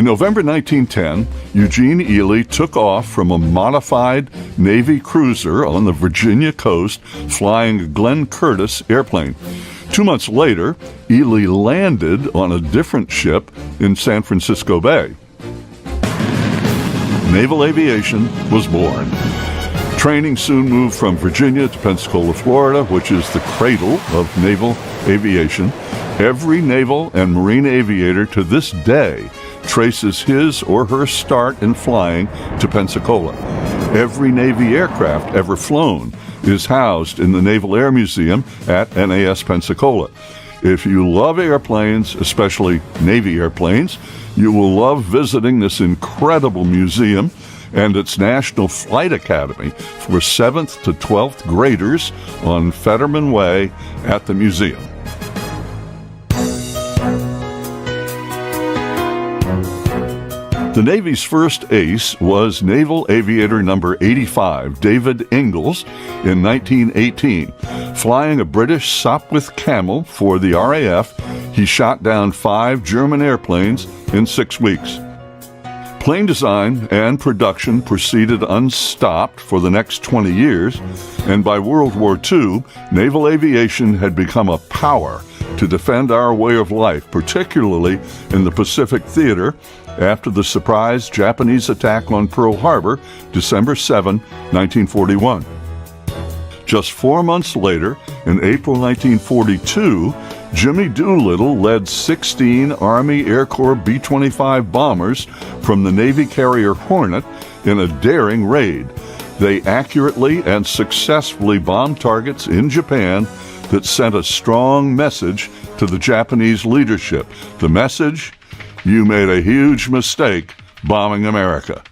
In November 1910, Eugene Ely took off from a modified Navy cruiser on the Virginia coast, flying a Glenn Curtiss airplane. 2 months later, Ely landed on a different ship in San Francisco Bay. Naval aviation was born. Training soon moved from Virginia to Pensacola, Florida, which is the cradle of naval aviation. Every naval and marine aviator to this day traces his or her start in flying to Pensacola. Every Navy aircraft ever flown is housed in the Naval Air Museum at NAS Pensacola. If you love airplanes, especially Navy airplanes, you will love visiting this incredible museum and its National Flight Academy for 7th to 12th graders on Fetterman Way at the museum. The Navy's first ace was Naval Aviator number 85, David Ingalls, in 1918. Flying a British Sopwith Camel for the RAF, he shot down 5 German airplanes in 6 weeks. Plane design and production proceeded unstopped for the next 20 years, and by World War II, naval aviation had become a power to defend our way of life, particularly in the Pacific Theater, after the surprise Japanese attack on Pearl Harbor, December 7, 1941. Just 4 months later, in April 1942, Jimmy Doolittle led 16 Army Air Corps B-25 bombers from the Navy carrier Hornet in a daring raid. They accurately and successfully bombed targets in Japan that sent a strong message to the Japanese leadership. The message: you made a huge mistake bombing America.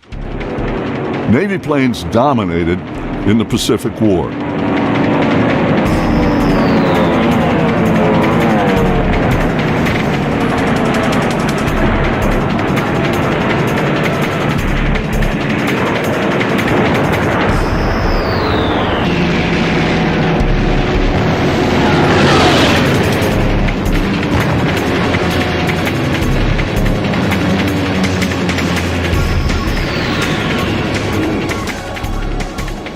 Navy planes dominated in the Pacific War.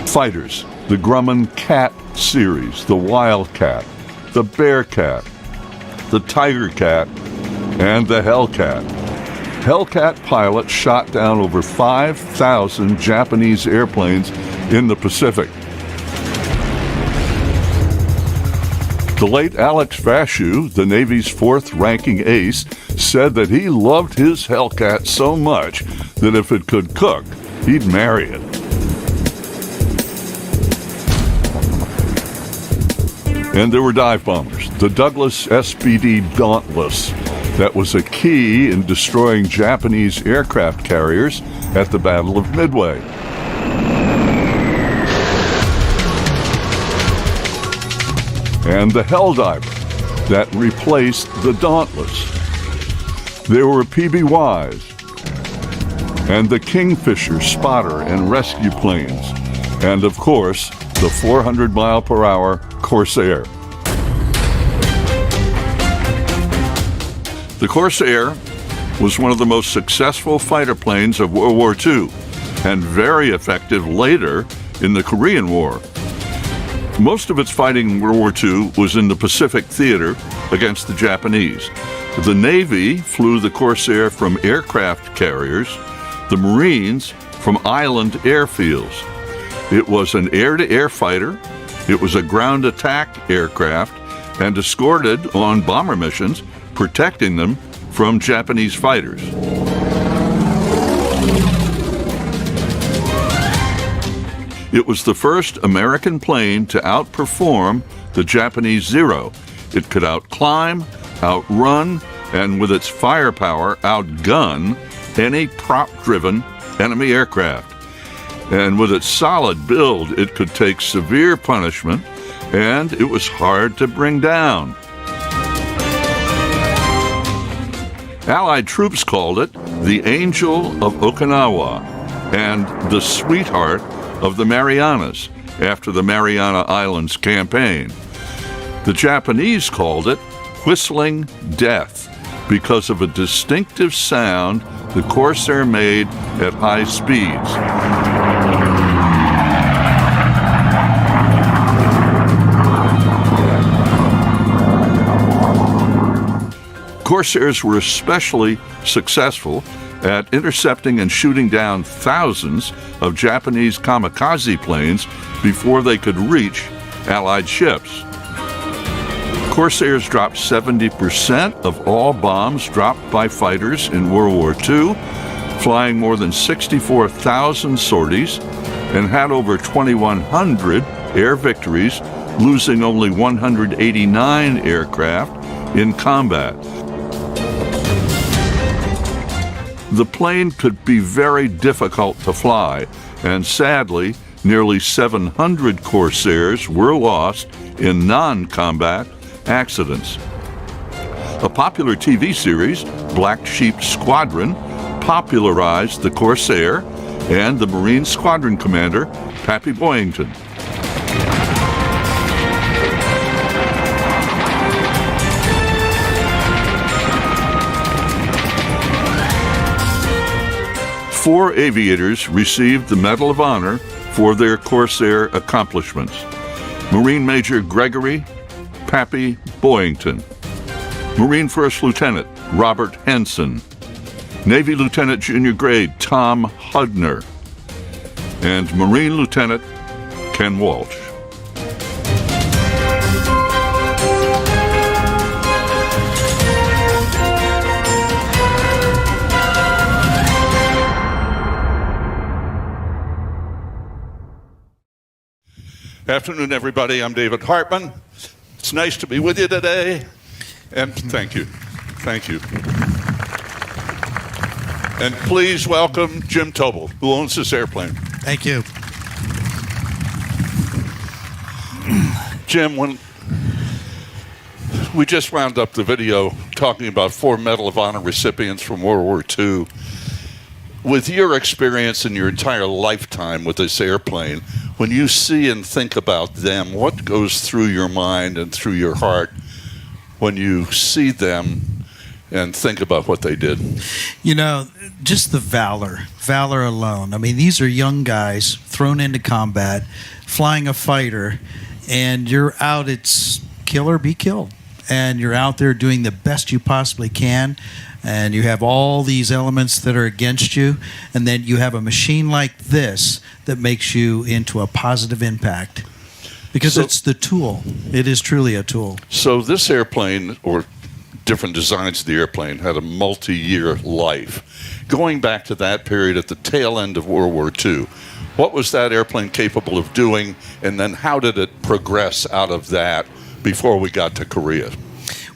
Fighters, the Grumman Cat series, the Wildcat, the Bearcat, the Tiger Cat, and the Hellcat. Hellcat pilots shot down over 5,000 Japanese airplanes in the Pacific. The late Alex Vashew, the Navy's 4th-ranking ace, said that he loved his Hellcat so much that if it could cook, he'd marry it. And there were dive bombers, the Douglas SPD Dauntless, that was a key in destroying Japanese aircraft carriers at the Battle of Midway. And the Helldiver that replaced the Dauntless. There were PBYs and the Kingfisher spotter and rescue planes, and of course, the 400-mile-per-hour Corsair. The Corsair was one of the most successful fighter planes of World War II and very effective later in the Korean War. Most of its fighting in World War II was in the Pacific Theater against the Japanese. The Navy flew the Corsair from aircraft carriers, the Marines from island airfields. It was an air-to-air fighter, it was a ground attack aircraft, and escorted on bomber missions, protecting them from Japanese fighters. It was the first American plane to outperform the Japanese Zero. It could outclimb, outrun, and with its firepower, outgun any prop-driven enemy aircraft. And with its solid build, it could take severe punishment, and it was hard to bring down. Allied troops called it the Angel of Okinawa and the Sweetheart of the Marianas after the Mariana Islands campaign. The Japanese called it Whistling Death because of a distinctive sound the Corsair made at high speeds. Corsairs were especially successful at intercepting and shooting down thousands of Japanese kamikaze planes before they could reach Allied ships. Corsairs dropped 70% of all bombs dropped by fighters in World War II, flying more than 64,000 sorties, and had over 2,100 air victories, losing only 189 aircraft in combat. The plane could be very difficult to fly, and sadly, nearly 700 Corsairs were lost in non-combat accidents. A popular TV series, Black Sheep Squadron, popularized the Corsair and the Marine Squadron Commander, Pappy Boyington. Four aviators received the Medal of Honor for their Corsair accomplishments. Marine Major Gregory Pappy Boyington, Marine First Lieutenant Robert Henson, Navy Lieutenant Junior Grade Tom Hudner, and Marine Lieutenant Ken Walsh. Afternoon, everybody. I'm David Hartman. It's nice to be with you today, and thank you. Thank you. And please welcome Jim Tobel, who owns this airplane. Thank you. Jim, when we just wound up the video talking about 4 Medal of Honor recipients from World War II, with your experience in your entire lifetime with this airplane, when you see and think about them, what goes through your mind and through your heart when you see them and think about what they did? You know, just the valor alone. I mean, these are young guys thrown into combat, flying a fighter, and you're out, it's kill or be killed. And you're out there doing the best you possibly can, and you have all these elements that are against you, and then you have a machine like this that makes you into a positive impact. Because it's the tool. It is truly a tool. So this airplane, or different designs of the airplane, had a multi-year life. Going back to that period at the tail end of World War II, what was that airplane capable of doing, and then how did it progress out of that before we got to Korea?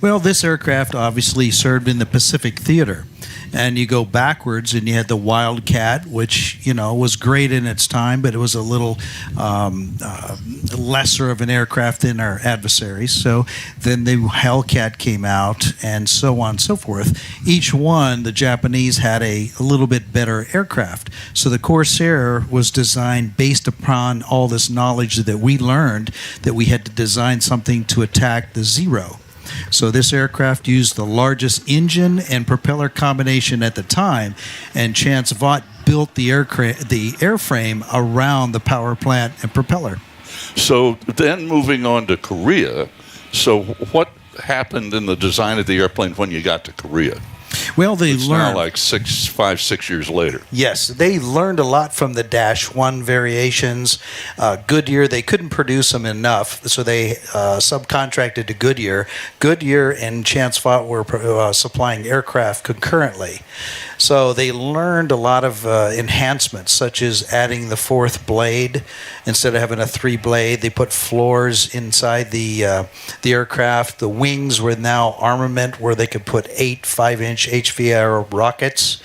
Well, this aircraft obviously served in the Pacific Theater. And you go backwards, and you had the Wildcat, which, you know, was great in its time, but it was a little lesser of an aircraft than our adversaries. So then the Hellcat came out, and so on and so forth. Each one, the Japanese had a little bit better aircraft. So the Corsair was designed based upon all this knowledge that we learned, that we had to design something to attack the Zero. So this aircraft used the largest engine and propeller combination at the time, and Chance Vought built the airframe around the power plant and propeller. So then moving on to Korea, so what happened in the design of the airplane when you got to Korea? Well, they it's learned. Now like 6 years later. Yes, they learned a lot from the -1 variations. Goodyear, they couldn't produce them enough, so they subcontracted to Goodyear. Goodyear and Chance Vought were supplying aircraft concurrently. So they learned a lot of enhancements, such as adding the 4th blade. Instead of having a 3-blade, they put floors inside the aircraft. The wings were now armament, where they could put 8 5-inch HVR rockets.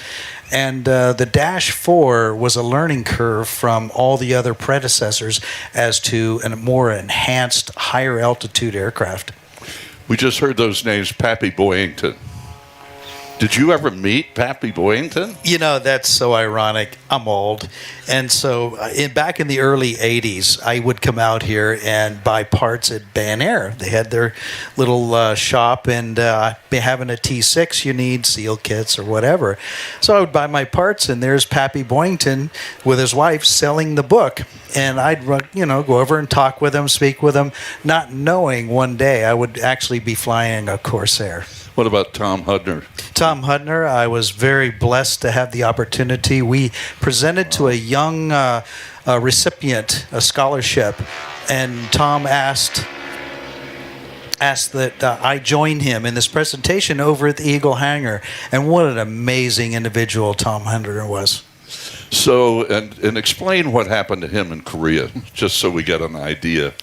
And the -4 was a learning curve from all the other predecessors as to a more enhanced, higher altitude aircraft. We just heard those names, Pappy Boyington. Did you ever meet Pappy Boyington? You know, that's so ironic. I'm old. And so back in the early 80s, I would come out here and buy parts at Ban Air. They had their little shop, and having a T6, you need seal kits or whatever. So I would buy my parts, and there's Pappy Boyington with his wife selling the book. And I'd go over and talk with him, speak with him, not knowing one day I would actually be flying a Corsair. What about Tom Hudner? Tom Hudner, I was very blessed to have the opportunity. We presented to a young recipient a scholarship, and Tom asked that I join him in this presentation over at the Eagle Hangar. And what an amazing individual Tom Hudner was. So, and explain what happened to him in Korea, just so we get an idea.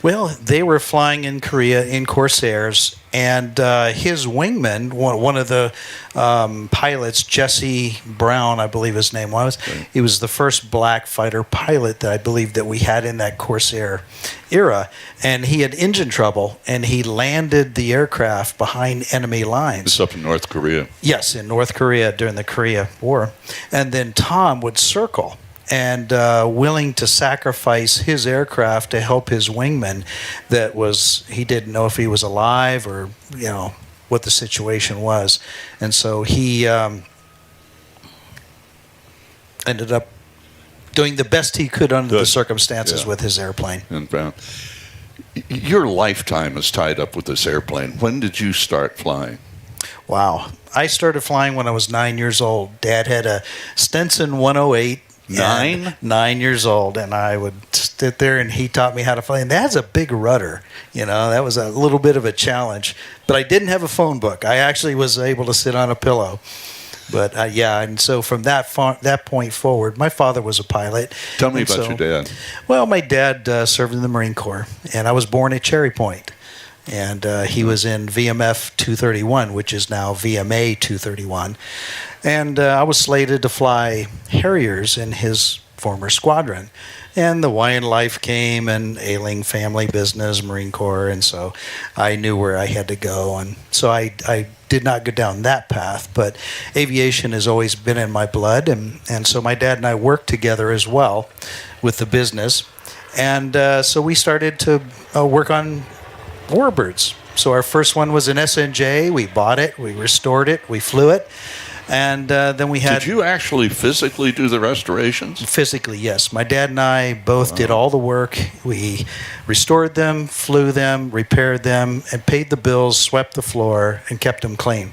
Well, they were flying in Korea in Corsairs, and his wingman, one of the pilots, Jesse Brown, I believe his name was, he was the first black fighter pilot that I believe that we had in that Corsair era, and he had engine trouble, and he landed the aircraft behind enemy lines. It's up in North Korea. Yes, in North Korea during the Korea War. And then Tom would circle and willing to sacrifice his aircraft to help his wingman he didn't know if he was alive or, what the situation was. And so he ended up doing the best he could under the circumstances with his airplane. And your lifetime is tied up with this airplane. When did you start flying? Wow. I started flying when I was 9 years old. Dad had a Stinson 108. 9 years old, and I would sit there and he taught me how to fly. And that has a big rudder, that was a little bit of a challenge. But I didn't have a phone book. I actually was able to sit on a pillow. But and so from that point forward, my father was a pilot. Tell me about your dad. Well, my dad served in the Marine Corps, and I was born at Cherry Point. And he was in VMF 231, which is now VMA 231. And I was slated to fly Harriers in his former squadron. And the Hawaiian life came, and ailing family business, Marine Corps, and so I knew where I had to go. And so I did not go down that path, but aviation has always been in my blood. And so my dad and I worked together as well with the business. And so we started to work on warbirds. So our first one was an SNJ. We bought it, we restored it, we flew it. And then we had... Did you actually physically do the restorations? Physically, yes. My dad and I both did all the work. We restored them, flew them, repaired them, and paid the bills, swept the floor, and kept them clean.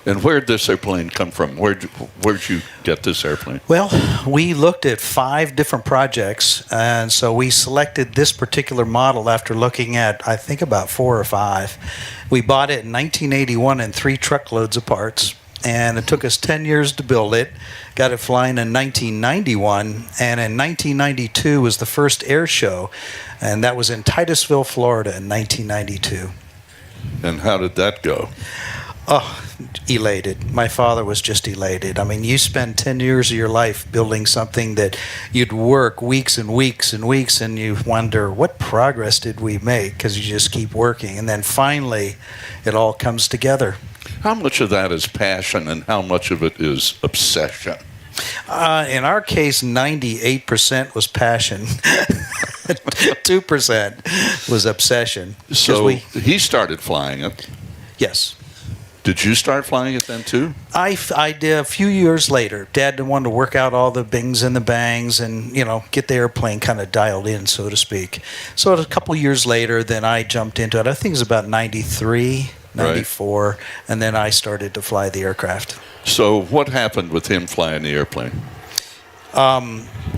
And where did this airplane come from? Where'd you get this airplane? Well, we looked at 5 different projects, and so we selected this particular model after looking at, I think, about 4 or 5. We bought it in 1981 in 3 truckloads of parts. And it took us 10 years to build it. Got it flying in 1991, and in 1992 was the first air show, and that was in Titusville, Florida in 1992. And how did that go? Oh, elated. My father was just elated. I mean, you spend 10 years of your life building something that you'd work weeks and weeks and weeks, and you wonder, what progress did we make? Because you just keep working, and then finally it all comes together. How much of that is passion and how much of it is obsession? In our case, 98% was passion. 2% was obsession. So he started flying it. Yes. Did you start flying it then too? I did a few years later. Dad wanted to work out all the bings and the bangs and, get the airplane kind of dialed in, so to speak. So a couple years later, then I jumped into it. I think it was about 93. 94, right. And then I started to fly the aircraft. So what happened with him flying the airplane?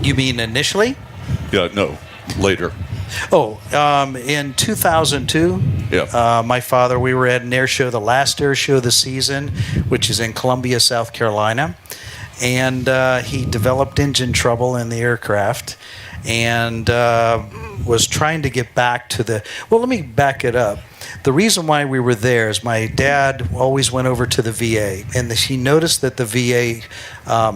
You mean initially? Yeah, no, later. In 2002, my father, we were at an air show, the last air show of the season, which is in Columbia, South Carolina, and he developed engine trouble in the aircraft and was trying to get back to let me back it up. the reason why we were there is my dad always went over to the VA, and he noticed that the VA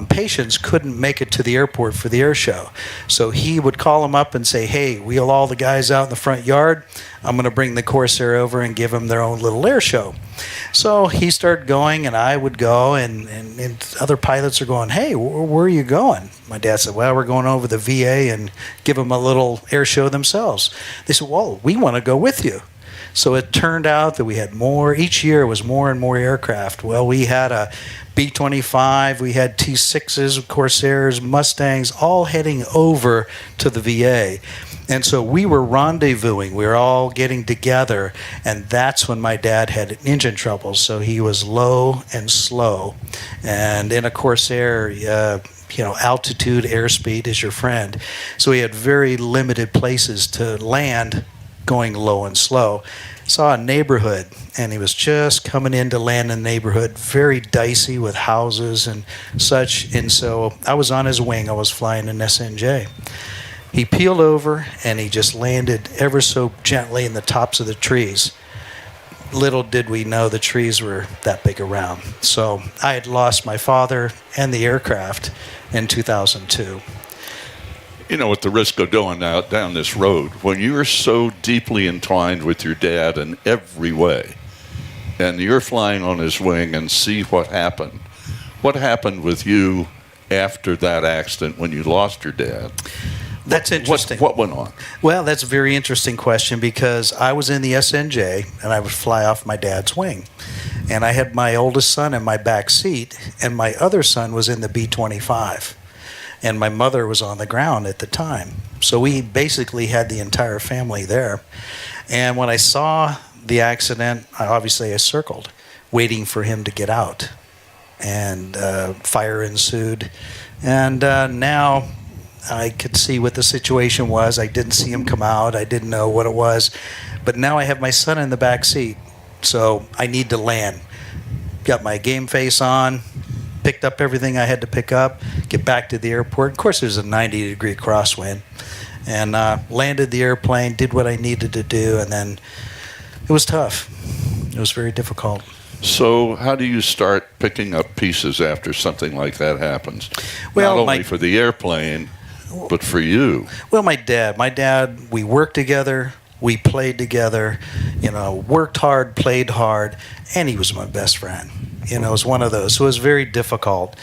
patients couldn't make it to the airport for the air show. So he would call them up and say, hey, wheel all the guys out in the front yard. I'm going to bring the Corsair over and give them their own little air show. So he started going, and I would go, and other pilots are going, hey, where are you going? My dad said, well, we're going over the VA and give them a little air show themselves. They said, well, we want to go with you. So it turned out that we had more, each year was more and more aircraft. Well, we had a B-25, we had T-6s, Corsairs, Mustangs, all heading over to the VA. And so we were rendezvousing. We were all getting together, and that's when my dad had engine trouble. So he was low and slow. And in a Corsair, altitude, airspeed is your friend. So he had very limited places to land going low and slow. Saw a neighborhood, and he was just coming in to land in the neighborhood, very dicey with houses and such. And so I was on his wing. I was flying an SNJ. He peeled over, and he just landed ever so gently in the tops of the trees. Little did we know the trees were that big around. So I had lost my father and the aircraft in 2002. At the risk of going out down this road, when you're so deeply entwined with your dad in every way, and you're flying on his wing and see what happened with you after that accident when you lost your dad? That's interesting. What went on? Well, that's a very interesting question, because I was in the SNJ, and I would fly off my dad's wing. And I had my oldest son in my back seat, and my other son was in the B-25. And my mother was on the ground at the time. So we basically had the entire family there. And when I saw the accident, I circled, waiting for him to get out. And fire ensued. And now I could see what the situation was. I didn't see him come out. I didn't know what it was. But now I have my son in the back seat. So I need to land. Got my game face on, picked up everything I had to pick up, get back to the airport. Of course, there's a 90-degree crosswind. And landed the airplane, did what I needed to do, and then it was tough. It was very difficult. So how do you start picking up pieces after something like that happens? Well, not only for the airplane, but for you. Well, my dad, we worked together, we played together, worked hard, played hard, and he was my best friend. It was one of those. So it was very difficult.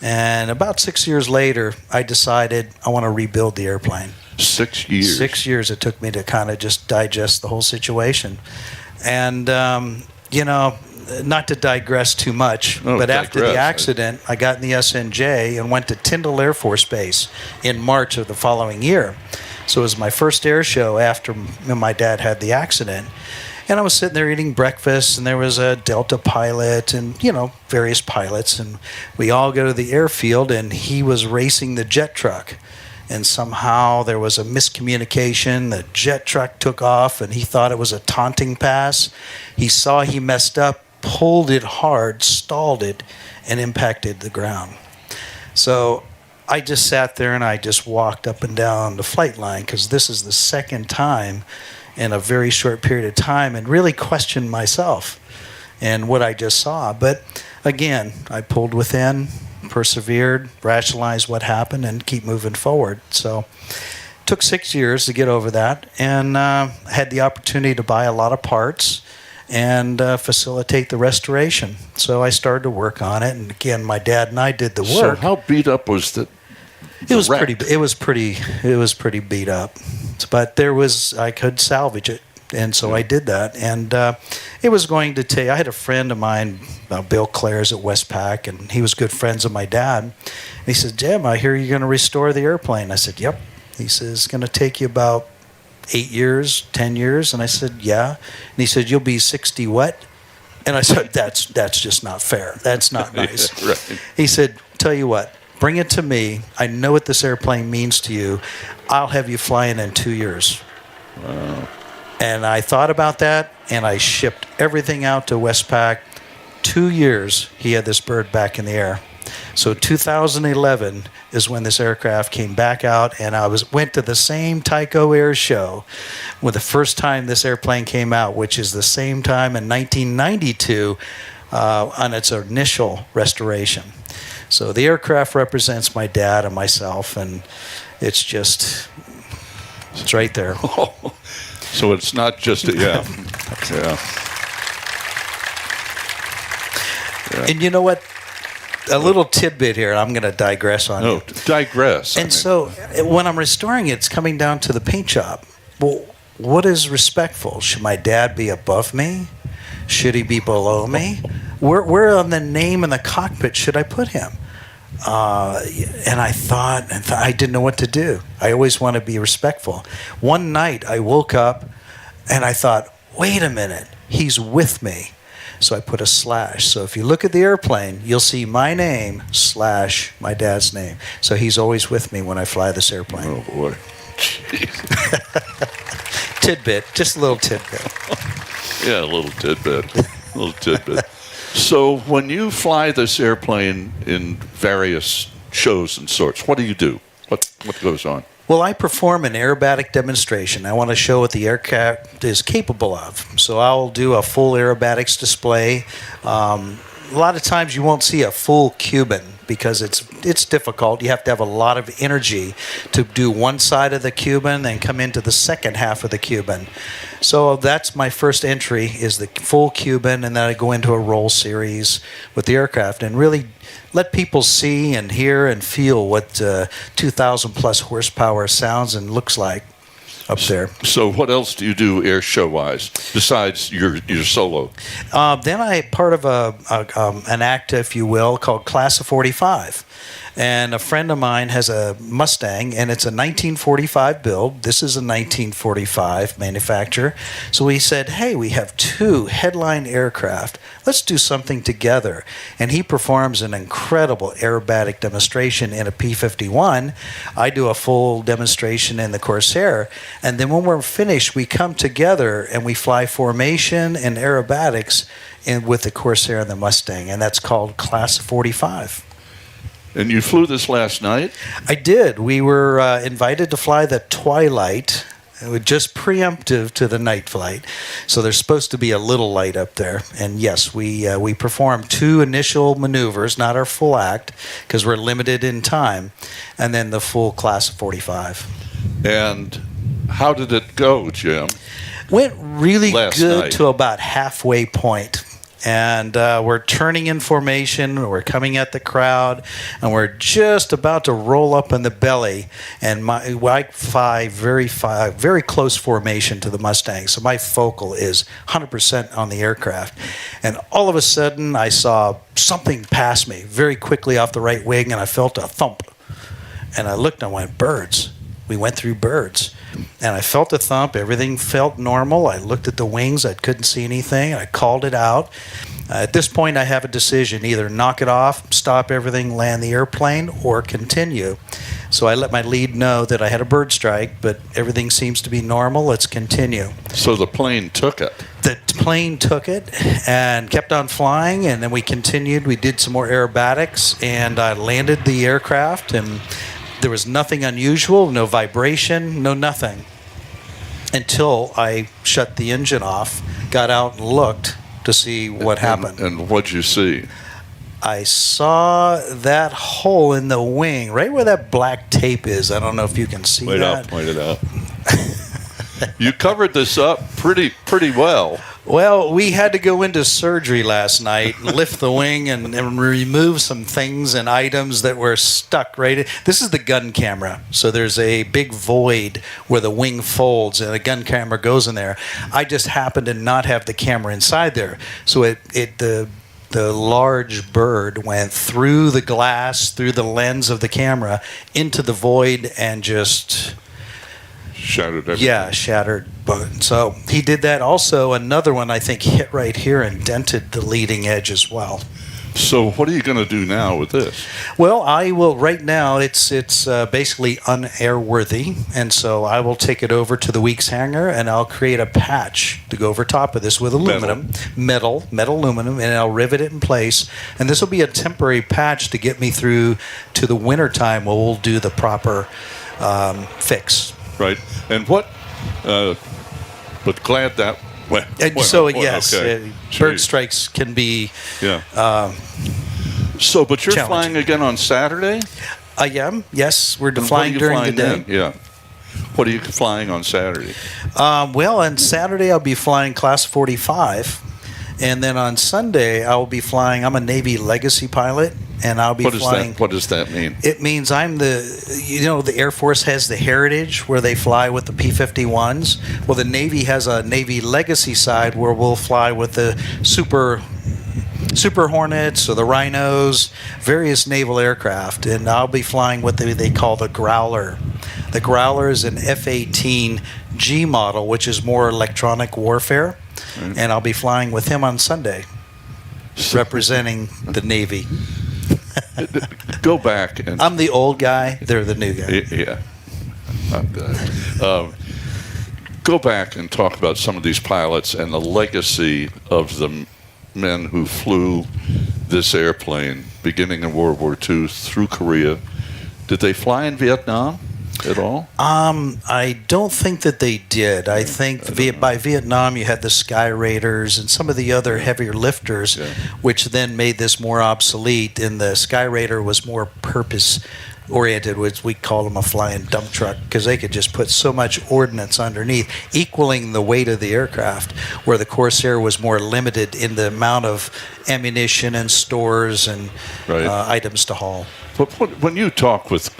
And about 6 years later, I decided I want to rebuild the airplane. 6 years? 6 years it took me to kind of just digest the whole situation. And, not to digress too much, but after the accident, I got in the SNJ and went to Tyndall Air Force Base in March of the following year. So it was my first air show after my dad had the accident. And I was sitting there eating breakfast, and there was a Delta pilot and, various pilots. And we all go to the airfield, and he was racing the jet truck. And somehow there was a miscommunication. The jet truck took off, and he thought it was a taunting pass. He saw he messed up, pulled it hard, stalled it, and impacted the ground. So I just sat there, and I just walked up and down the flight line, because this is the second time in a very short period of time, and really questioned myself and what I just saw. But again, I pulled within, persevered, rationalized what happened, and keep moving forward. So it took 6 years to get over that, and had the opportunity to buy a lot of parts and facilitate the restoration. So I started to work on it, and again, my dad and I did the work. So how beat up was the wreck? It was pretty beat up, but I could salvage it, and so I did that. And it was going to take. I had a friend of mine, Bill Clares at Westpac, and he was good friends of my dad. And he said, "Jim, I hear you're going to restore the airplane." I said, "Yep." He says, "It's going to take you about 8 years, 10 years." And I said, "Yeah." And he said, "You'll be 60 what?" And I said, that's just not fair. That's not nice. Yeah, right. He said, "Tell you what, bring it to me. I know what this airplane means to you. I'll have you flying in 2 years." Wow. And I thought about that, and I shipped everything out to Westpac. 2 years, he had this bird back in the air. So 2011 is when this aircraft came back out, and I went to the same Tyco Air Show with the first time this airplane came out, which is the same time in 1992 on its initial restoration. So the aircraft represents my dad and myself, and it's right there. So it's not just yeah. And you know what? A little tidbit here. I'm going to digress on you. Digress. And so when I'm restoring it, it's coming down to the paint job. Well, what is respectful? Should my dad be above me? Should he be below me? Where on the name in the cockpit should I put him? And I thought, I didn't know what to do. I always want to be respectful. One night I woke up and I thought, wait a minute, he's with me. So I put a slash. So if you look at the airplane, you'll see my name / my dad's name. So he's always with me when I fly this airplane. Oh, boy. Tidbit, just a little tidbit. Yeah, a little tidbit. So when you fly this airplane in various shows and sorts, what do you do? What goes on? Well, I perform an aerobatic demonstration. I want to show what the aircraft is capable of. So I'll do a full aerobatics display. A lot of times you won't see a full Cuban because it's difficult. You have to have a lot of energy to do one side of the Cuban and come into the second half of the Cuban. So that's my first entry, is the full Cuban, and then I go into a roll series with the aircraft and really let people see and hear and feel what 2,000 plus horsepower sounds and looks like up there. So what else do you do air show wise besides your solo? Then I part of an act, if you will, called Class of 45. And a friend of mine has a Mustang, and it's a 1945 build. This is a 1945 manufacturer. So he said, hey, we have 2 headline aircraft. Let's do something together. And he performs an incredible aerobatic demonstration in a P-51. I do a full demonstration in the Corsair. And then when we're finished, we come together and we fly formation and aerobatics with the Corsair and the Mustang. And that's called Class 45. And you flew this last night? I did. We were invited to fly the Twilight. It was just preemptive to the night flight. So there's supposed to be a little light up there. And yes, we performed 2 initial maneuvers, not our full act, because we're limited in time, and then the full Class of 45. And how did it go, Jim? Went really Last good night. to about halfway point. And we're turning in formation, we're coming at the crowd, and we're just about to roll up in the belly. And I fly very close formation to the Mustang, so my focal is 100% on the aircraft. And all of a sudden, I saw something pass me very quickly off the right wing, and I felt a thump. And I looked and I went, birds. We went through birds. And I felt a thump. Everything felt normal. I looked at the wings. I couldn't see anything. I called it out. At this point, I have a decision. Either knock it off, stop everything, land the airplane, or continue. So I let my lead know that I had a bird strike, but everything seems to be normal. Let's continue. So the plane took it. The plane took it and kept on flying, and then we continued. We did some more aerobatics, and I landed the aircraft, and there was nothing unusual, no vibration, no nothing, until I shut the engine off, got out and looked to see what happened. And what'd you see? I saw that hole in the wing, right where that black tape is. I don't know if you can see that. Point it out. You covered this up pretty well. Well, we had to go into surgery last night, lift the wing and remove some things and items that were stuck right. This is the gun camera. So there's a big void where the wing folds and the gun camera goes in there. I just happened to not have the camera inside there. So the large bird went through the glass, through the lens of the camera, into the void and just... Shattered everything. Yeah, shattered. So he did that. Also, another one I think hit right here and dented the leading edge as well. So what are you going to do now with this? Well, I will. Right now, it's basically unairworthy, and so I will take it over to the Weeks hangar, and I'll create a patch to go over top of this with aluminum, metal aluminum, and I'll rivet it in place. And this will be a temporary patch to get me through to the winter time, where we'll do the proper fix. Right. And what? But glad that. Yes, okay. bird strikes can be. Yeah. But you're flying again on Saturday? I am. Yes, we're flying during the day. Then? Yeah. What are you flying on Saturday? Well, on Saturday I'll be flying Class 45, and then on Sunday I will be flying. I'm a Navy Legacy pilot, and I'll be flying. What does that mean? It means I'm the Air Force has the Heritage where they fly with the P-51s. Well, the Navy has a Navy Legacy side where we'll fly with the Super Hornets or the Rhinos, various naval aircraft, and I'll be flying what they call the Growler. The Growler is an F-18G model, which is more electronic warfare, and I'll be flying with him on Sunday, representing the Navy. Go back and I'm the old guy. They're the new guy. Yeah. Go back and talk about some of these pilots and the legacy of the men who flew this airplane beginning in World War II through Korea. Did they fly in Vietnam at all? I don't think that they did. I think by Vietnam you had the Sky Raiders and some of the other heavier lifters, which then made this more obsolete. And the Sky Raider was more purpose-oriented, which we call them a flying dump truck, because they could just put so much ordnance underneath, equaling the weight of the aircraft, where the Corsair was more limited in the amount of ammunition and stores and items to haul. But when you talk with,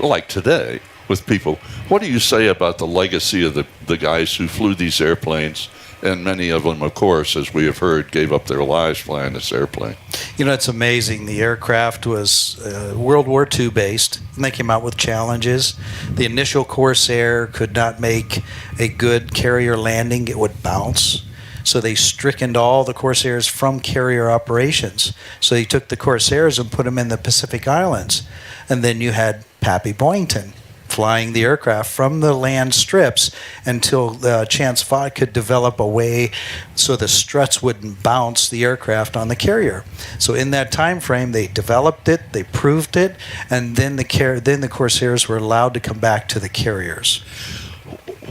like today, with people, what do you say about the legacy of the guys who flew these airplanes? And many of them, of course, as we have heard, gave up their lives flying this airplane. It's amazing. The aircraft was World War II based, and they came out with challenges. The initial Corsair could not make a good carrier landing. It would bounce. So they strickened all the Corsairs from carrier operations. So they took the Corsairs and put them in the Pacific Islands. And then you had Pappy Boyington flying the aircraft from the land strips until Chance Vought could develop a way so the struts wouldn't bounce the aircraft on the carrier. So in that time frame, they developed it, they proved it, and then the Corsairs were allowed to come back to the carriers.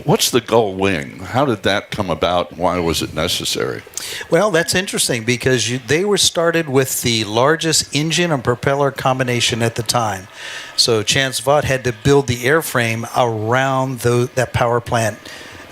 What's the gull wing? How did that come about? Why was it necessary? Well, that's interesting because they were started with the largest engine and propeller combination at the time. So Chance Vought had to build the airframe around that power plant.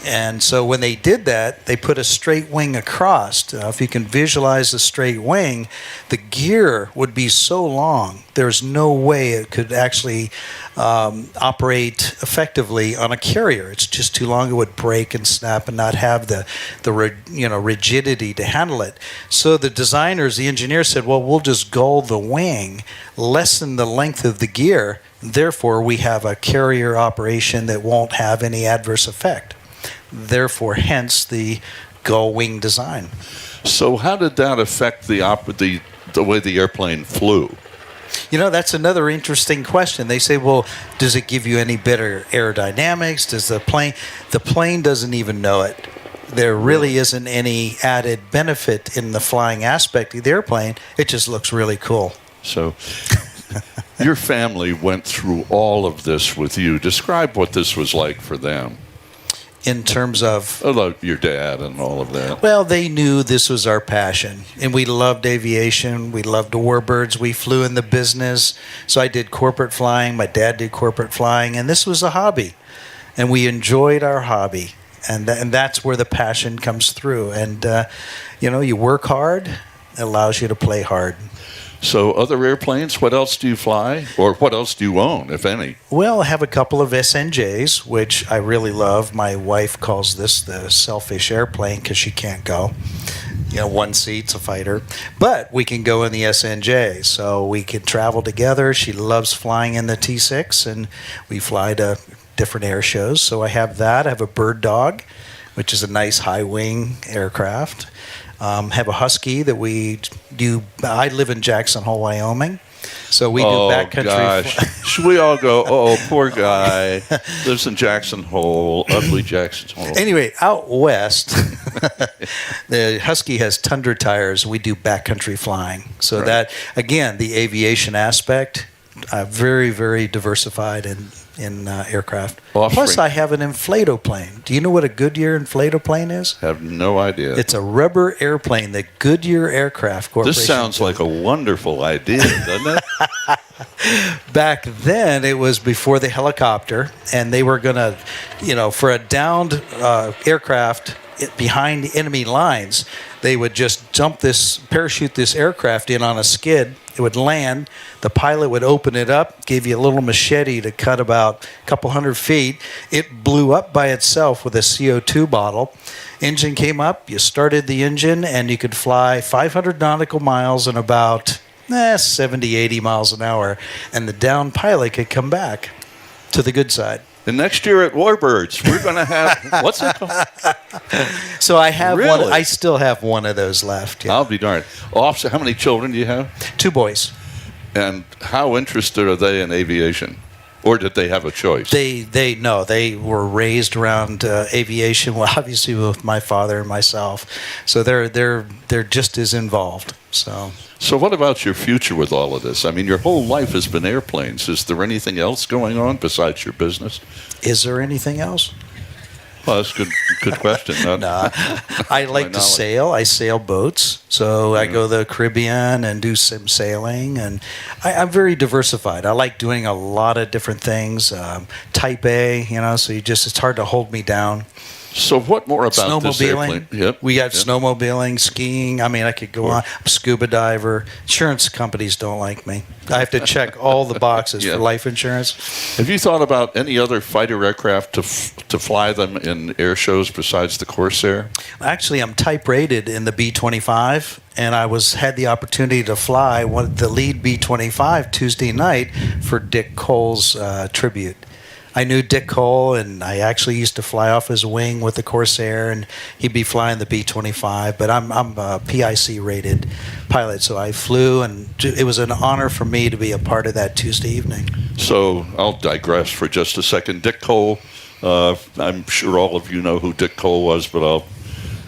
And so when they did that, they put a straight wing across. If you can visualize the straight wing, the gear would be so long, there's no way it could actually operate effectively on a carrier. It's just too long. It would break and snap and not have the rigidity to handle it. So the designers, the engineers said, well, we'll just gull the wing, lessen the length of the gear. Therefore, we have a carrier operation that won't have any adverse effect. Therefore, hence the gull wing design. So how did that affect the way the airplane flew? That's another interesting question. They say, well, does it give you any better aerodynamics? Does the plane doesn't even know it. There really isn't any added benefit in the flying aspect of the airplane. It just looks really cool. So your family went through all of this with you. Describe what this was like for them. In terms of your dad and all of that. Well, they knew this was our passion, and we loved aviation. We loved warbirds. We flew in the business. So I did corporate flying. My dad did corporate flying, and this was a hobby, and we enjoyed our hobby, and that's where the passion comes through. And you work hard, it allows you to play hard. So other airplanes, what else do you fly? Or what else do you own, if any? Well, I have a couple of SNJs, which I really love. My wife calls this the selfish airplane because she can't go. One seat's a fighter. But we can go in the SNJ, so we can travel together. She loves flying in the T6, and we fly to different air shows. So I have that. I have a Bird Dog, which is a nice high-wing aircraft. Have a Husky that we do. I live in Jackson Hole, Wyoming. So we do backcountry. Gosh. Should we all go, oh, poor guy, lives in Jackson Hole, ugly Jackson Hole. Anyway, out west, the Husky has Tundra tires. We do backcountry flying. So Right. that, again, the aviation aspect, very, very diversified in aircraft. Offspring. Plus, I have an inflatoplane. Do you know what a Goodyear inflatoplane is? Have no idea. It's a rubber airplane that Goodyear Aircraft Corporation. This sounds like a wonderful idea, doesn't it? Back then, it was before the helicopter, and they were going to, for a downed aircraft behind enemy lines, they would just parachute this aircraft in on a skid. It would land. The pilot would open it up, give you a little machete to cut about a couple hundred feet. It blew up by itself with a CO2 bottle. Engine came up, you started the engine, and you could fly 500 nautical miles in about 70, 80 miles an hour. And the downed pilot could come back to the good side. And next year at Warbirds, we're going to have, what's it called? So I have one. Really? I still have one of those left. Yeah. I'll be darned. Officer, how many children do you have? 2 boys. And how interested are they in aviation? Or did they have a choice? They were raised around aviation. Well, obviously with my father and myself, so they're just as involved. So what about your future with all of this? I mean, your whole life has been airplanes. Is there anything else going on besides your business? Is there anything else? Well, that's a good question. Nah. I like to sail. I sail boats. So I go to the Caribbean and do some sailing. And I'm very diversified. I like doing a lot of different things. Type A, so it's hard to hold me down. So what more about this Snowmobiling. airplane? Yep. We got snowmobiling, skiing. I mean, I could go on. I'm a scuba diver. Insurance companies don't like me. I have to check all the boxes for life insurance. Have you thought about any other fighter aircraft to fly them in air shows besides the Corsair? Actually, I'm type rated in the B-25, and I had the opportunity to fly the lead B-25 Tuesday night for Dick Cole's tribute. I knew Dick Cole, and I actually used to fly off his wing with the Corsair, and he'd be flying the B-25. But I'm a PIC-rated pilot, so I flew, and it was an honor for me to be a part of that Tuesday evening. So I'll digress for just a second. Dick Cole, I'm sure all of you know who Dick Cole was, but I'll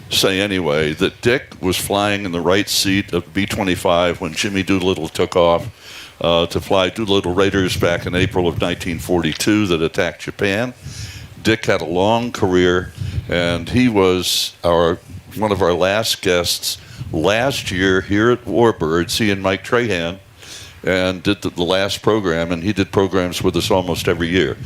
say anyway that Dick was flying in the right seat of B-25 when Jimmy Doolittle took off to fly Doolittle Raiders back in April of 1942 that attacked Japan. Dick had a long career, and he was one of our last guests last year here at Warbirds. He and Mike Trahan and did the last program, and he did programs with us almost every year.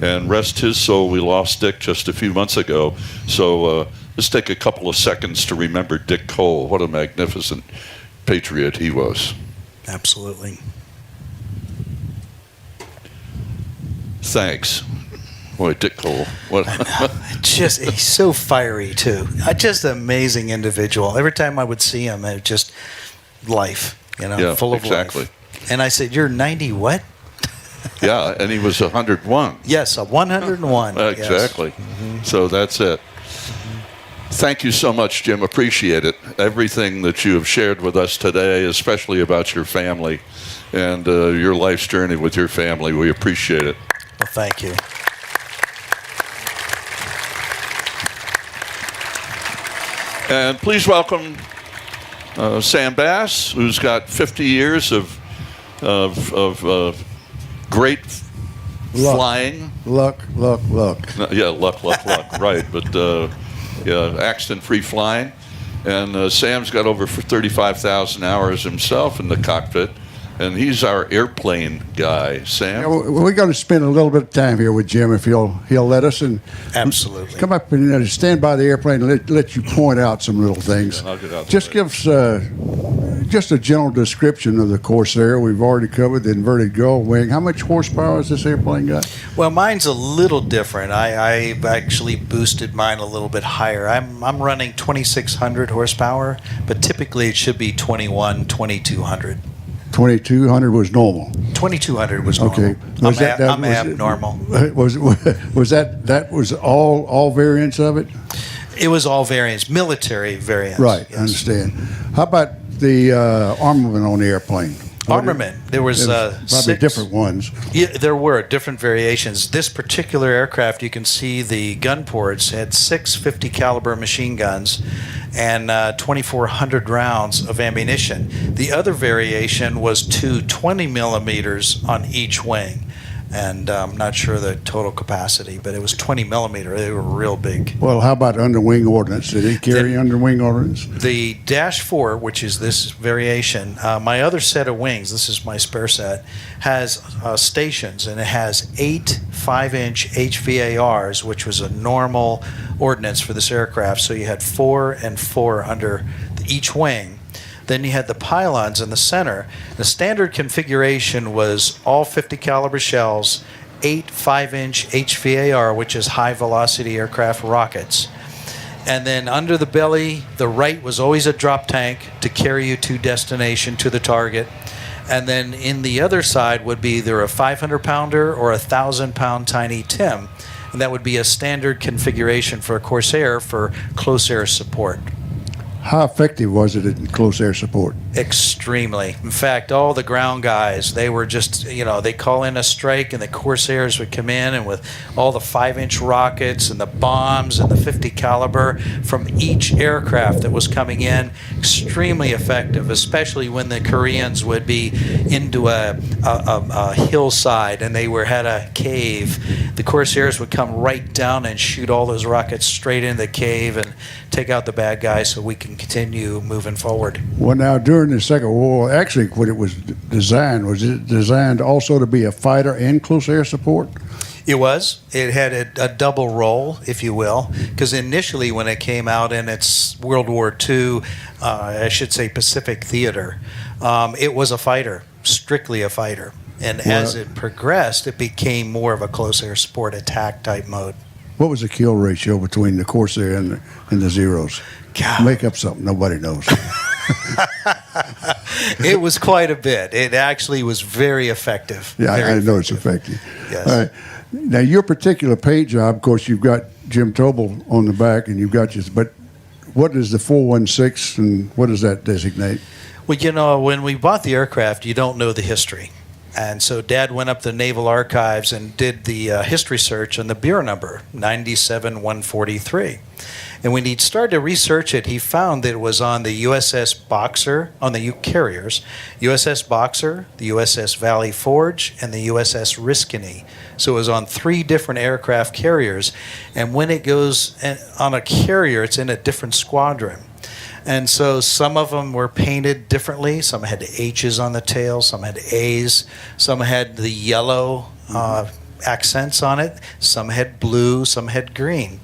And rest his soul, we lost Dick just a few months ago. So let's take a couple of seconds to remember Dick Cole. What a magnificent patriot he was. Absolutely. Thanks. Boy, Dick Cole. What? He's so fiery, too. Just an amazing individual. Every time I would see him, it just life, full of exactly. life. And I said, "You're 90 what?" Yeah, and he was 101. Yes, a 101. Exactly. Yes. Mm-hmm. So that's it. Thank you so much, Jim. Appreciate it. Everything that you have shared with us today, especially about your family and your life's journey with your family. We appreciate it. Well, thank you. And please welcome Sam Bass, who's got 50 years of great flying. Luck. Yeah, luck, right. But accident-free flying. And Sam's got over 35,000 hours himself in the cockpit. And he's our airplane guy. Sam? Yeah, we're going to spend a little bit of time here with Jim if he'll let us. And absolutely. Come up and stand by the airplane and let you point out some little things. I'll get out just give us just a general description of the Corsair. We've already covered the inverted gull wing. How much horsepower has this airplane got? Well, mine's a little different. I've actually boosted mine a little bit higher. I'm running 2,600 horsepower, but typically it should be 2,200. 2,200 was normal. 2,200 was normal. Okay. I'm abnormal. Was that all variants of it? It was all variants, military variants. Right, yes. I understand. How about the armament on the airplane? Armament. There was Probably six different ones. Yeah, there were different variations. This particular aircraft, you can see the gun ports had 6 50 caliber machine guns and 2,400 rounds of ammunition. The other variation was 2 20 millimeters on each wing. And I'm not sure the total capacity, but it was 20 millimeter. They were real big. Well, how about underwing ordnance? Did he carry underwing ordnance? The Dash 4, which is this variation, my other set of wings, this is my spare set, has stations, and it has 8 5-inch HVARs, which was a normal ordnance for this aircraft. So you had 4 and 4 under each wing. Then you had the pylons in the center. The standard configuration was all 50 caliber shells, 8 5-inch HVAR, which is high velocity aircraft rockets. And then under the belly, the right was always a drop tank to carry you to destination, to the target. And then in the other side would be either a 500-pounder or a 1,000-pound tiny TIM. And that would be a standard configuration for a Corsair for close air support. How effective was it in close air support? Extremely. In fact, all the ground guys, they were just, they call in a strike, and the Corsairs would come in, and with all the 5-inch rockets and the bombs and the 50 caliber from each aircraft that was coming in, extremely effective, especially when the Koreans would be into a hillside and they had a cave. The Corsairs would come right down and shoot all those rockets straight into the cave and take out the bad guys so we can continue moving forward. Well, now, during the Second World War, actually, when it was it designed also to be a fighter and close air support? It was. It had a double role, if you will, because initially when it came out in its World War II, I should say Pacific theater, it was a fighter, strictly a fighter. And as it progressed, it became more of a close air support attack type mode. What was the kill ratio between the Corsair and the Zeros? God. Make up something nobody knows. It was quite a bit. It actually was very effective. Yeah, very I know it's effective. Yes. All right. Now, your particular paint job, of course, you've got Jim Tobel on the back, and you've got but what is the 416, and what does that designate? Well, when we bought the aircraft, you don't know the history. And so Dad went up to Naval Archives and did the history search on the Bureau number, 97143. And when he started to research it, he found that it was on the USS Boxer, on the carriers, USS Boxer, the USS Valley Forge, and the USS Riscony. So it was on 3 different aircraft carriers. And when it goes on a carrier, it's in a different squadron. And so some of them were painted differently. Some had H's on the tail, some had A's, some had the yellow accents on it, some had blue, some had green.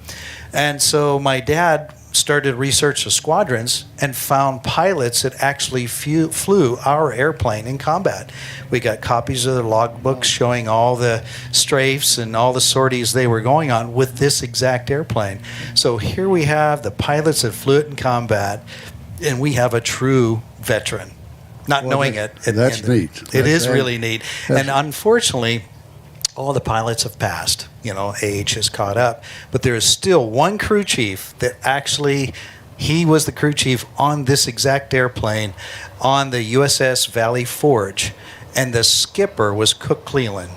And so my dad started research of squadrons and found pilots that actually flew our airplane in combat. We got copies of the logbooks showing all the strafes and all the sorties they were going on with this exact airplane. So here we have the pilots that flew it in combat, and we have a true veteran. Not knowing it. That's neat. It is really neat. And unfortunately, all the pilots have passed. Age has caught up. But there is still one crew chief that actually, he was the crew chief on this exact airplane on the USS Valley Forge. And the skipper was Cook Cleland.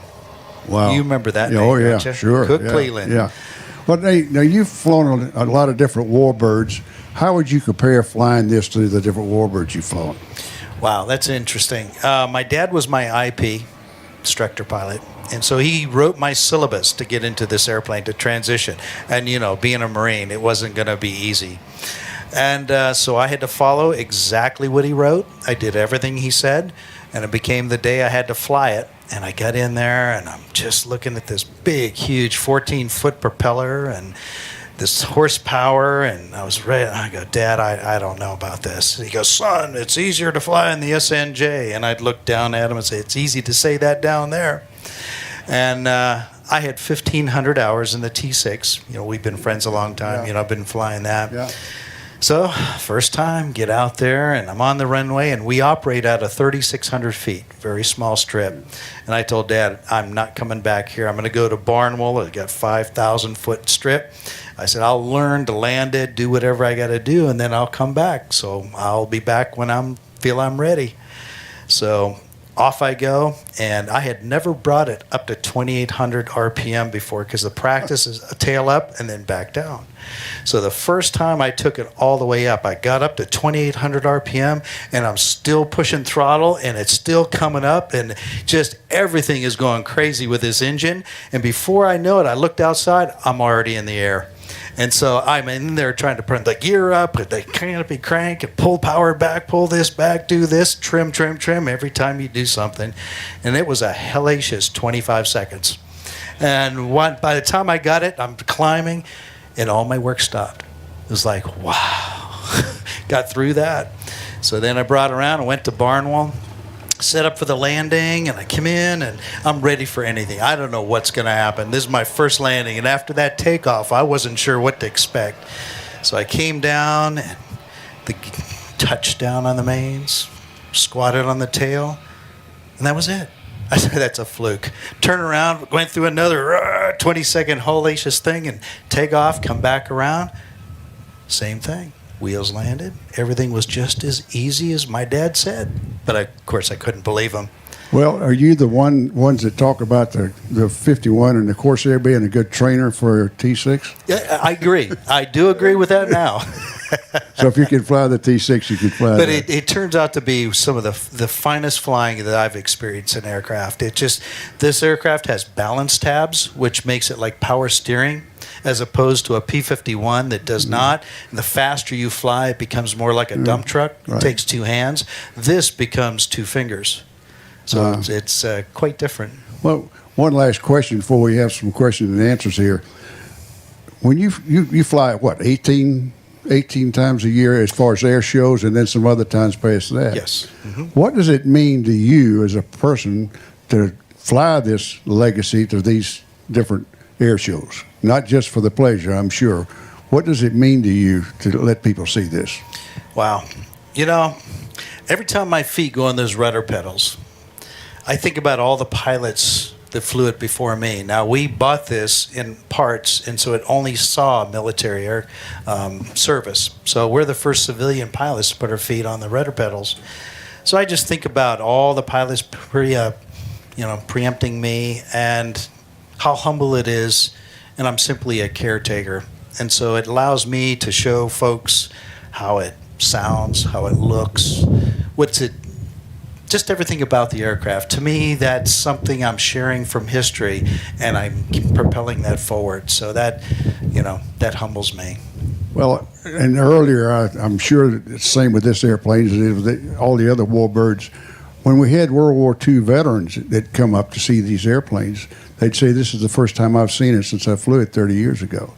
Wow. You remember that Yeah, name, oh, yeah, don't you? sure. Cook yeah, Cleland. Yeah. Well, now, you've flown a lot of different warbirds. How would you compare flying this to the different warbirds you've flown? Wow, that's interesting. My dad was my IP, instructor pilot. And so he wrote my syllabus to get into this airplane, to transition. And, being a Marine, it wasn't going to be easy. And so I had to follow exactly what he wrote. I did everything he said. And it became the day I had to fly it. And I got in there, and I'm just looking at this big, huge 14-foot propeller and this horsepower. And I was ready. I go, Dad, I don't know about this. He goes, son, it's easier to fly in the SNJ. And I'd look down at him and say, it's easy to say that down there. And I had 1,500 hours in the T6. We've been friends a long time. Yeah. I've been flying that. Yeah. So, first time, get out there, and I'm on the runway, and we operate out of 3,600 feet, very small strip. And I told Dad, I'm not coming back here. I'm going to go to Barnwell. I got 5,000-foot strip. I said, I'll learn to land it, do whatever I got to do, and then I'll come back. So I'll be back when I feel I'm ready. So off I go, and I had never brought it up to 2,800 RPM before because the practice is a tail up and then back down. So the first time I took it all the way up, I got up to 2,800 RPM, and I'm still pushing throttle, and it's still coming up, and just everything is going crazy with this engine. And before I know it, I looked outside, I'm already in the air. And so I'm in there trying to put the gear up, put the canopy crank, and pull power back, pull this back, do this, trim every time you do something. And it was a hellacious 25 seconds. And by the time I got it, I'm climbing, and all my work stopped. It was like, wow. Got through that. So then I brought it around and went to Barnwell, set up for the landing, and I come in, and I'm ready for anything. I don't know what's going to happen. This is my first landing, and after that takeoff, I wasn't sure what to expect. So I came down, and the touchdown on the mains, squatted on the tail, and that was it. I said, that's a fluke. Turn around, went through another 20-second hellacious thing, and take off, come back around. Same thing. Wheels landed. Everything was just as easy as my dad said. But of course, I couldn't believe him. Well, are you the ones that talk about the 51 and the Corsair being a good trainer for a T6? Yeah, I agree. I do agree with that now. So if you can fly the T6, you can fly But that. it turns out to be some of the finest flying that I've experienced in aircraft. This aircraft has balance tabs, which makes it like power steering, as opposed to a P-51 that does not. And the faster you fly, it becomes more like a dump truck. It Right. takes two hands. This becomes two fingers. So it's quite different. Well, one last question before we have some questions and answers here. When you fly, what, 18 times a year as far as air shows, and then some other times past that? Yes. Mm-hmm. What does it mean to you as a person to fly this legacy to these different air shows? Not just for the pleasure, I'm sure. What does it mean to you to let people see this? Wow. You know, every time my feet go on those rudder pedals, I think about all the pilots that flew it before me. Now, we bought this in parts, and so it only saw military air service. So we're the first civilian pilots to put our feet on the rudder pedals. So I just think about all the pilots preempting me and how humble it is, and I'm simply a caretaker. And so it allows me to show folks how it sounds, how it looks, just everything about the aircraft. To me, that's something I'm sharing from history, and I'm propelling that forward. So that humbles me. Well, and earlier, I'm sure it's the same with this airplane as it is with all the other warbirds. When we had World War II veterans that come up to see these airplanes, they'd say, this is the first time I've seen it since I flew it 30 years ago.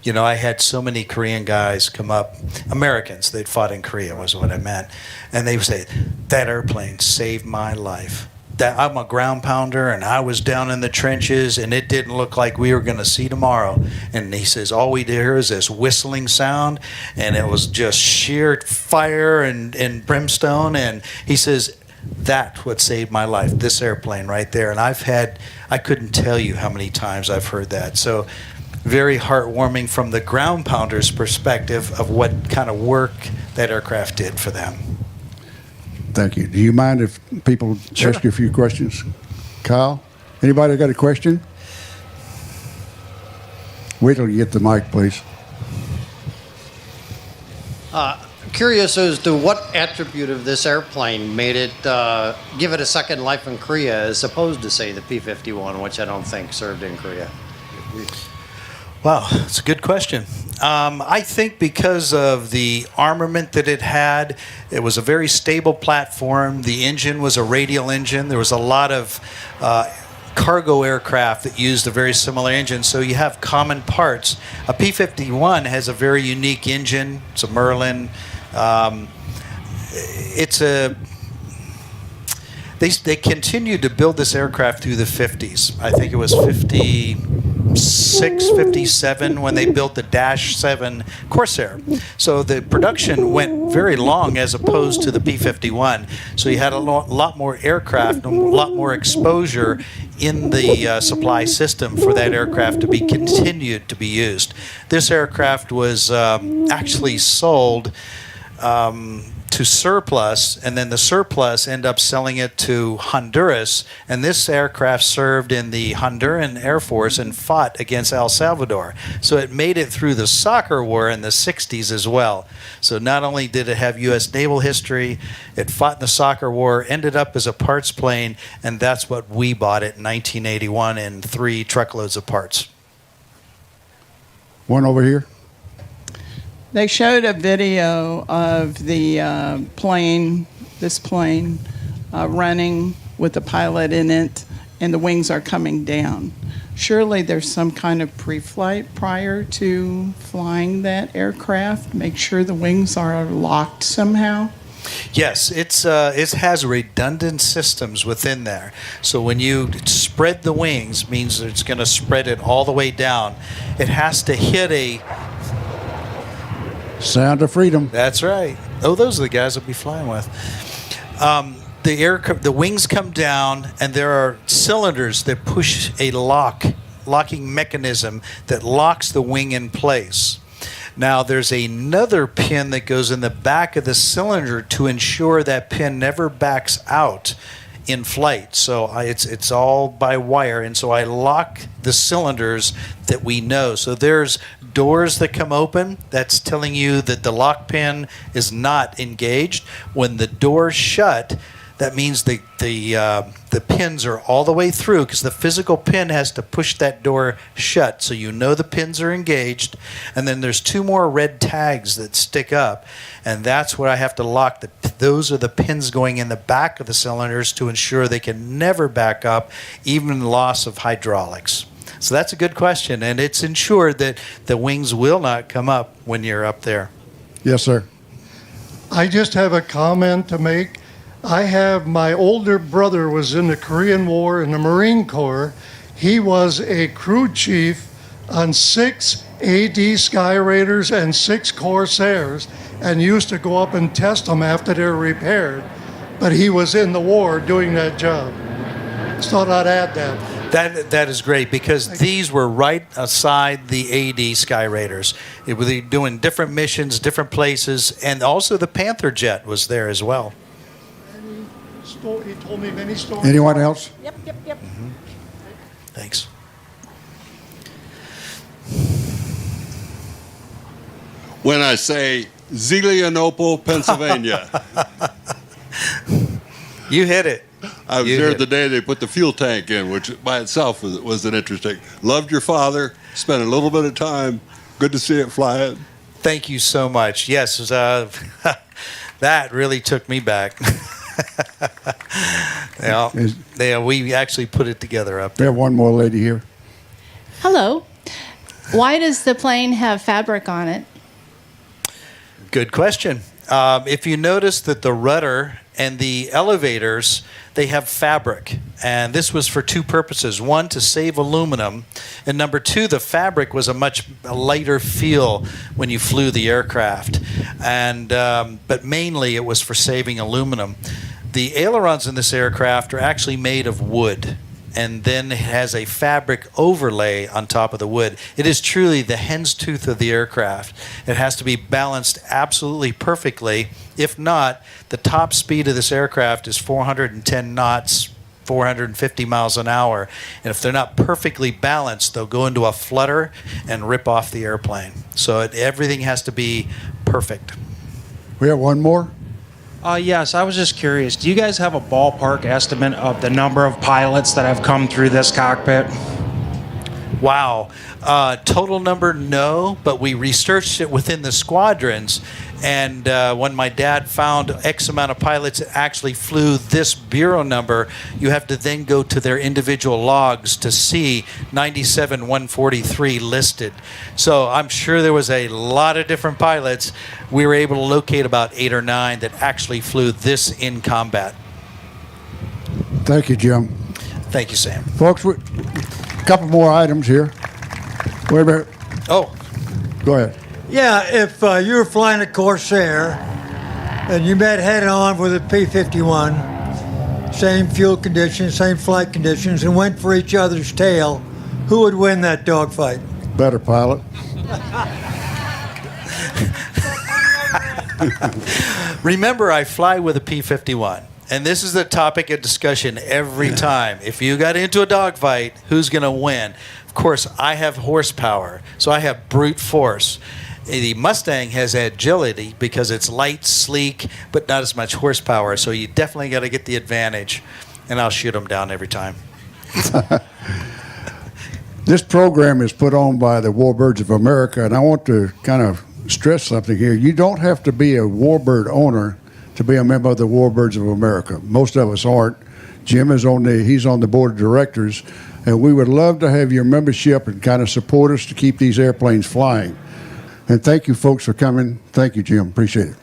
You know, I had so many Korean guys come up, Americans, they'd fought in Korea was what I meant, and they would say, that airplane saved my life. I'm a ground pounder, and I was down in the trenches, and it didn't look like we were going to see tomorrow. And he says, all we did hear is this whistling sound, and it was just sheer fire and brimstone. And he says, that's what saved my life, this airplane right there. And I couldn't tell you how many times I've heard that. So very heartwarming from the ground pounder's perspective of what kind of work that aircraft did for them. Thank you. Do you mind if people ask you a few questions? Kyle, anybody got a question? Wait till you get the mic, please. Curious as to what attribute of this airplane made it give it a second life in Korea as opposed to, say, the P-51, which I don't think served in Korea. Wow, that's a good question. I think because of the armament that it had, it was a very stable platform. The engine was a radial engine. There was a lot of cargo aircraft that used a very similar engine, so you have common parts. A P-51 has a very unique engine. It's a Merlin. They continued to build this aircraft through the 50s. I think it was 50. 657 when they built the Dash 7 Corsair. So the production went very long as opposed to the P-51. So you had a lot more aircraft and a lot more exposure in the supply system for that aircraft to be continued to be used. This aircraft was actually sold to surplus, and then the surplus ended up selling it to Honduras, and this aircraft served in the Honduran Air Force and fought against El Salvador. So it made it through the soccer war in the 60s as well. So not only did it have U.S. naval history, it fought in the soccer war, ended up as a parts plane, and that's what we bought it in 1981 in 3 truckloads of parts. One over here. They showed a video of the this plane running with the pilot in it, and the wings are coming down. Surely there's some kind of pre-flight prior to flying that aircraft. Make sure the wings are locked somehow. Yes, it has redundant systems within there. So when you spread the wings, means it's going to spread it all the way down. It has to hit a... Sound of freedom. That's right. Oh, those are the guys I'll be flying with. The wings come down, and there are cylinders that push a locking mechanism that locks the wing in place. Now, there's another pin that goes in the back of the cylinder to ensure that pin never backs out in flight. So it's all by wire, and so I lock the cylinders that we know. So there's doors that come open. That's telling you that the lock pin is not engaged. When the doors shut, that means the pins are all the way through, because the physical pin has to push that door shut, so you know the pins are engaged. And then there's 2 more red tags that stick up, and that's what I have to lock. Those are the pins going in the back of the cylinders to ensure they can never back up, even loss of hydraulics. So that's a good question, and it's ensured that the wings will not come up when you're up there. Yes, sir. I just have a comment to make. I have my older brother was in the Korean War in the Marine Corps. He was a crew chief on 6 AD Sky Raiders and 6 Corsairs, and used to go up and test them after they're repaired. But he was in the war doing that job. Just thought I'd add that. That is great, because these were right aside the AD Sky Raiders. They were doing different missions, different places, and also the Panther jet was there as well. He told me many stories. Anyone else? Yep. Mm-hmm. Thanks. When I say Zelienople, Pennsylvania. You hit it. I was there the day they put the fuel tank in, which by itself was an interesting. Loved your father. Spent a little bit of time. Good to see it flying. Thank you so much. Yes, that really took me back. We actually put it together up We there. have one more lady here. Hello. Why does the plane have fabric on it? Good question. If you notice that the rudder and the elevators, they have fabric. And this was for 2 purposes. 1, to save aluminum. And number 2, the fabric was a much lighter feel when you flew the aircraft. And but mainly it was for saving aluminum. The ailerons in this aircraft are actually made of wood, and then it has a fabric overlay on top of the wood. It is truly the hen's tooth of the aircraft. It has to be balanced absolutely perfectly. If not, the top speed of this aircraft is 410 knots, 450 miles an hour. And if they're not perfectly balanced, they'll go into a flutter and rip off the airplane. So everything has to be perfect. We have one more. Yes, I was just curious. Do you guys have a ballpark estimate of the number of pilots that have come through this cockpit? Wow. Total number, no, but we researched it within the squadrons. And when my dad found X amount of pilots that actually flew this bureau number, you have to then go to their individual logs to see 97,143 listed. So I'm sure there was a lot of different pilots. We were able to locate about 8 or 9 that actually flew this in combat. Thank you, Jim. Thank you, Sam. Folks, a couple more items here. Wait a minute. Oh, Go ahead. Yeah, if you were flying a Corsair and you met head on with a P-51, same fuel conditions, same flight conditions, and went for each other's tail, who would win that dogfight? Better pilot. remember, I fly with a P-51. And this is the topic of discussion every time. If you got into a dogfight, who's going to win? Of course, I have horsepower, so I have brute force. The Mustang has agility because it's light, sleek, but not as much horsepower. So you definitely got to get the advantage, and I'll shoot them down every time. This program is put on by the Warbirds of America, and I want to kind of stress something here. You don't have to be a warbird owner to be a member of the Warbirds of America. Most of us aren't. Jim is he's on the board of directors, and we would love to have your membership and kind of support us to keep these airplanes flying. And thank you folks for coming. Thank you, Jim. Appreciate it.